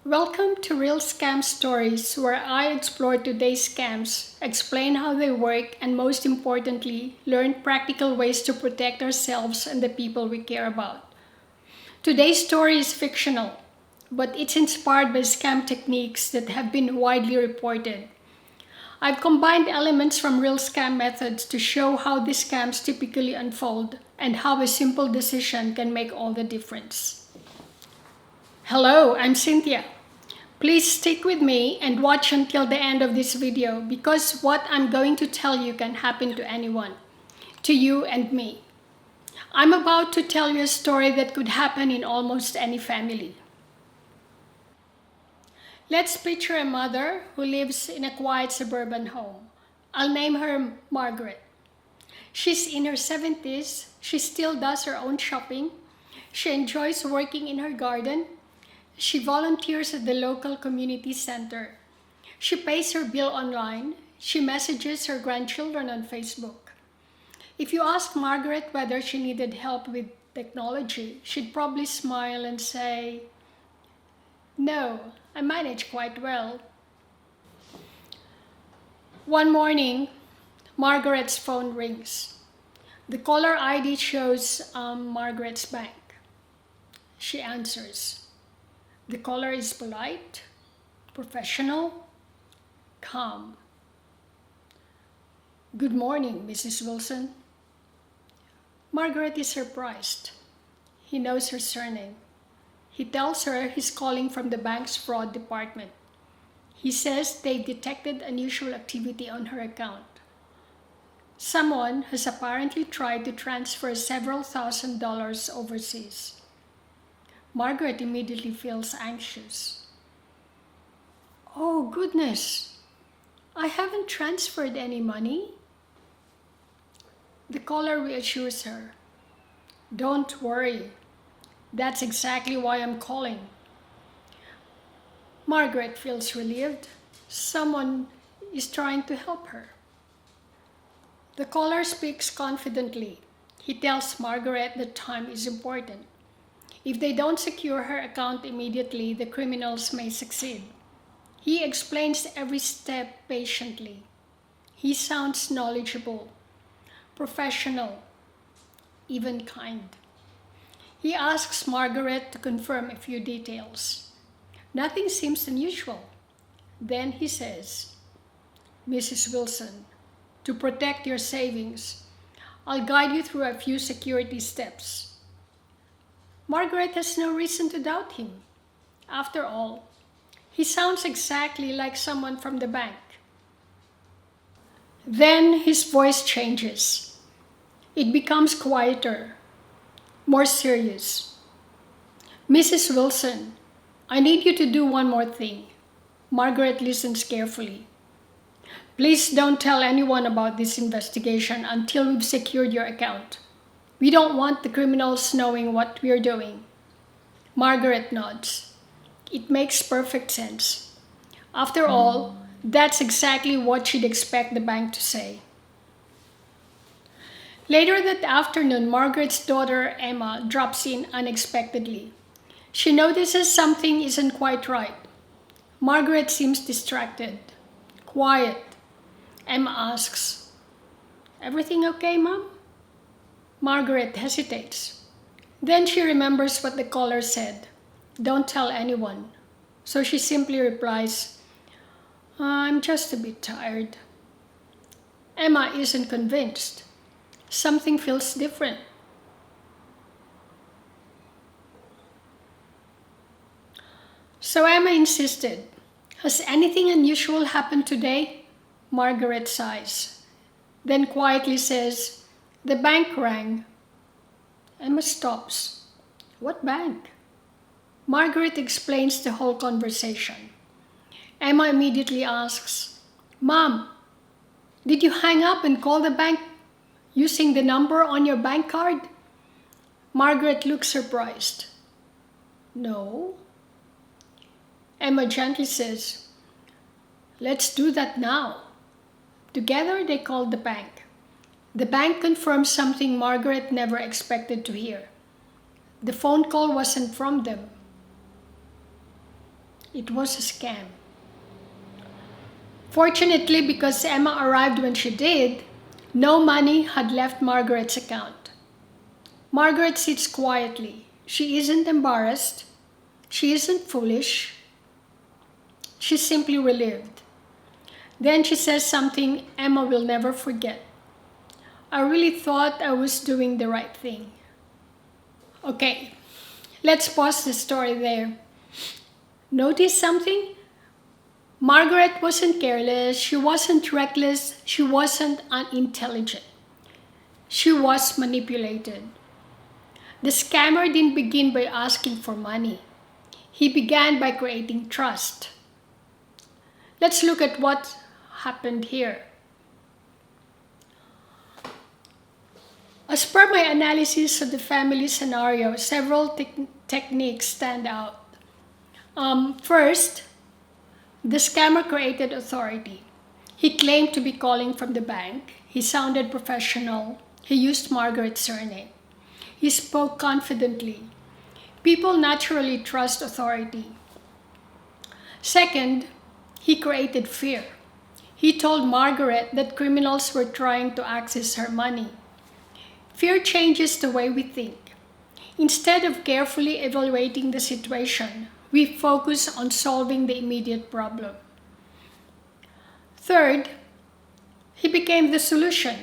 Welcome to Real Scam Stories, where I explore today's scams, explain how they work, and most importantly, learn practical ways to protect ourselves and the people we care about. Today's story is fictional, but it's inspired by scam techniques that have been widely reported. I've combined elements from real scam methods to show how these scams typically unfold and how a simple decision can make all the difference. Hello, I'm Cynthia. Please stick with me and watch until the end of this video because what I'm going to tell you can happen to anyone, to you and me. I'm about to tell you a story that could happen in almost any family. Let's picture a mother who lives in a quiet suburban home. I'll name her Margaret. She's in her 70s. She still does her own shopping. She enjoys working in her garden. She volunteers at the local community center. She pays her bill online. She messages her grandchildren on Facebook. If you ask Margaret whether she needed help with technology, she'd probably smile and say, "No, I manage quite well." One morning, Margaret's phone rings. The caller ID shows Margaret's bank. She answers. The caller is polite, professional, calm. "Good morning, Mrs. Wilson." Margaret is surprised. He knows her surname. He tells her he's calling from the bank's fraud department. He says they detected unusual activity on her account. Someone has apparently tried to transfer several $1,000s overseas. Margaret immediately feels anxious. "Oh, goodness, I haven't transferred any money." The caller reassures her. "Don't worry. That's exactly why I'm calling." Margaret feels relieved. Someone is trying to help her. The caller speaks confidently. He tells Margaret that time is important. If they don't secure her account immediately, the criminals may succeed. He explains every step patiently. He sounds knowledgeable, professional, even kind. He asks Margaret to confirm a few details. Nothing seems unusual. Then he says, "Mrs. Wilson, to protect your savings, I'll guide you through a few security steps." Margaret has no reason to doubt him. After all, he sounds exactly like someone from the bank. Then his voice changes. It becomes quieter, more serious. "Mrs. Wilson, I need you to do one more thing." Margaret listens carefully. "Please don't tell anyone about this investigation until we've secured your account. We don't want the criminals knowing what we're doing." Margaret nods. It makes perfect sense. After all, that's exactly what she'd expect the bank to say. Later that afternoon, Margaret's daughter Emma drops in unexpectedly. She notices something isn't quite right. Margaret seems distracted, quiet. Emma asks, "Everything okay, Mom?" Margaret hesitates. Then she remembers what the caller said. "Don't tell anyone." So she simply replies, "I'm just a bit tired." Emma isn't convinced. Something feels different. So Emma insisted, "Has anything unusual happened today?" Margaret sighs, then quietly says, "The bank rang." Emma stops. "What bank?" Margaret explains the whole conversation. Emma immediately asks, "Mom, did you hang up and call the bank using the number on your bank card?" Margaret looks surprised. "No." Emma gently says, "Let's do that now." Together they called the bank. The bank confirmed something Margaret never expected to hear. The phone call wasn't from them. It was a scam. Fortunately, because Emma arrived when she did, no money had left Margaret's account. Margaret sits quietly. She isn't embarrassed. She isn't foolish. She's simply relieved. Then she says something Emma will never forget. I really thought I was doing the right thing. Okay, let's pause the story there. Notice something? Margaret wasn't careless, she wasn't reckless, she wasn't unintelligent. She was manipulated. The scammer didn't begin by asking for money. He began by creating trust. Let's look at what happened here. As per my analysis of the family scenario, several techniques stand out. First, the scammer created authority. He claimed to be calling from the bank. He sounded professional. He used Margaret's surname. He spoke confidently. People naturally trust authority. Second, he created fear. He told Margaret that criminals were trying to access her money. Fear changes the way we think. Instead of carefully evaluating the situation, we focus on solving the immediate problem. Third, he became the solution.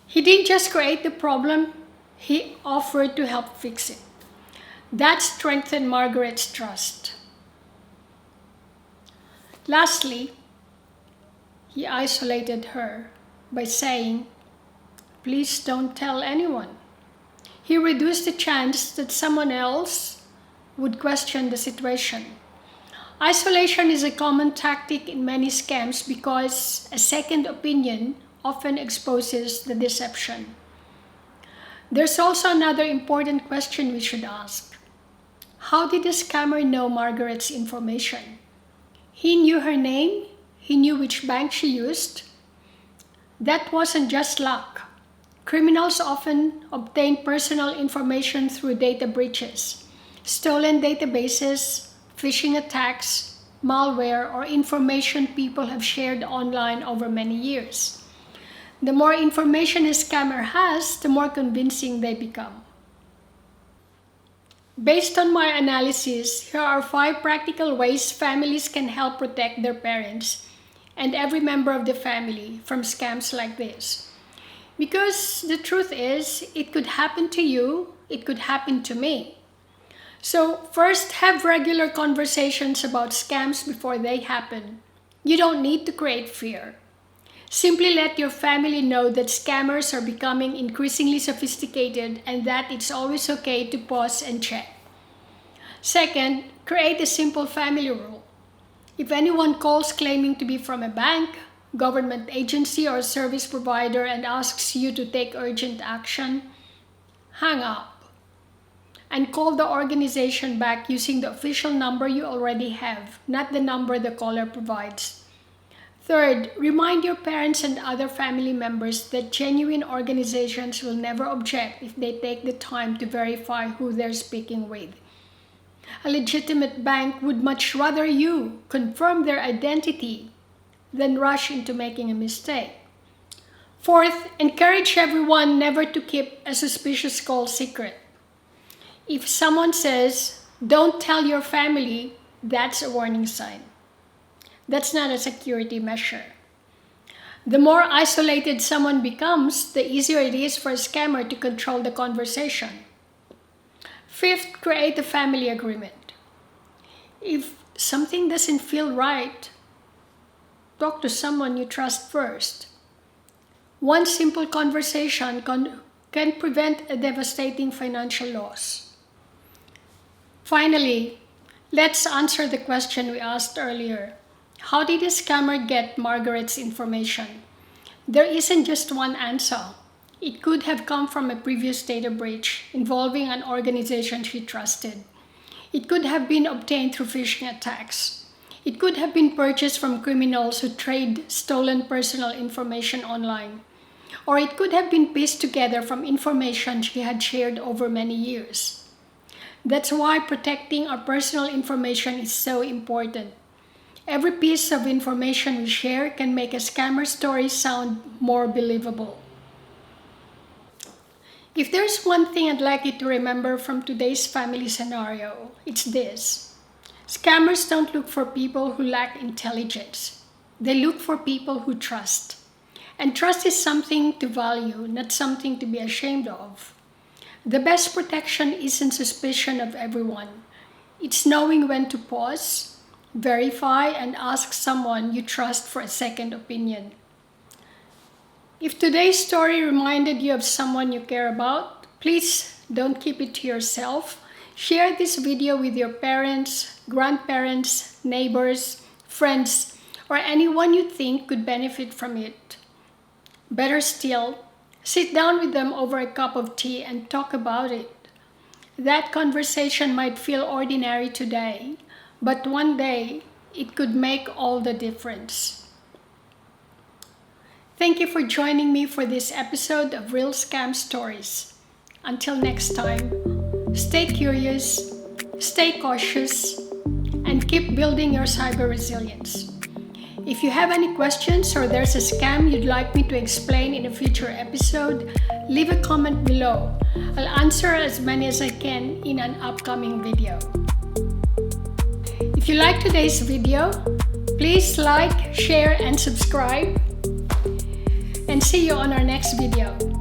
He didn't just create the problem, he offered to help fix it. That strengthened Margaret's trust. Lastly, he isolated her by saying, "Please don't tell anyone." He reduced the chance that someone else would question the situation. Isolation is a common tactic in many scams because a second opinion often exposes the deception. There's also another important question we should ask. How did the scammer know Margaret's information? He knew her name. He knew which bank she used. That wasn't just luck. Criminals often obtain personal information through data breaches, stolen databases, phishing attacks, malware, or information people have shared online over many years. The more information a scammer has, the more convincing they become. Based on my analysis, here are 5 practical ways families can help protect their parents and every member of the family from scams like this. Because the truth is, it could happen to you, it could happen to me. So first, have regular conversations about scams before they happen. You don't need to create fear. Simply let your family know that scammers are becoming increasingly sophisticated and that it's always okay to pause and check. Second, create a simple family rule. If anyone calls claiming to be from a bank, government agency, or service provider and asks you to take urgent action, hang up and call the organization back using the official number you already have, not the number the caller provides. Third, remind your parents and other family members that genuine organizations will never object if they take the time to verify who they're speaking with. A legitimate bank would much rather you confirm their identity than rush into making a mistake. Fourth, encourage everyone never to keep a suspicious call secret. If someone says, "Don't tell your family," that's a warning sign. That's not a security measure. The more isolated someone becomes, the easier it is for a scammer to control the conversation. Fifth, create a family agreement. If something doesn't feel right, talk to someone you trust first. One simple conversation can prevent a devastating financial loss. Finally, let's answer the question we asked earlier. How did the scammer get Margaret's information? There isn't just one answer. It could have come from a previous data breach involving an organization she trusted. It could have been obtained through phishing attacks. It could have been purchased from criminals who trade stolen personal information online. Or it could have been pieced together from information she had shared over many years. That's why protecting our personal information is so important. Every piece of information we share can make a scammer story sound more believable. If there's one thing I'd like you to remember from today's family scenario, it's this. Scammers don't look for people who lack intelligence. They look for people who trust. And trust is something to value, not something to be ashamed of. The best protection isn't suspicion of everyone. It's knowing when to pause, verify, and ask someone you trust for a second opinion. If today's story reminded you of someone you care about, please don't keep it to yourself. Share this video with your parents, grandparents, neighbors, friends, or anyone you think could benefit from it. Better still, sit down with them over a cup of tea and talk about it. That conversation might feel ordinary today, but one day it could make all the difference. Thank you for joining me for this episode of Real Scam Stories. Until next time, stay curious, stay cautious, and keep building your cyber resilience. If you have any questions or there's a scam you'd like me to explain in a future episode, leave a comment below. I'll answer as many as I can in an upcoming video. If you like today's video, please like, share, and subscribe. And see you on our next video.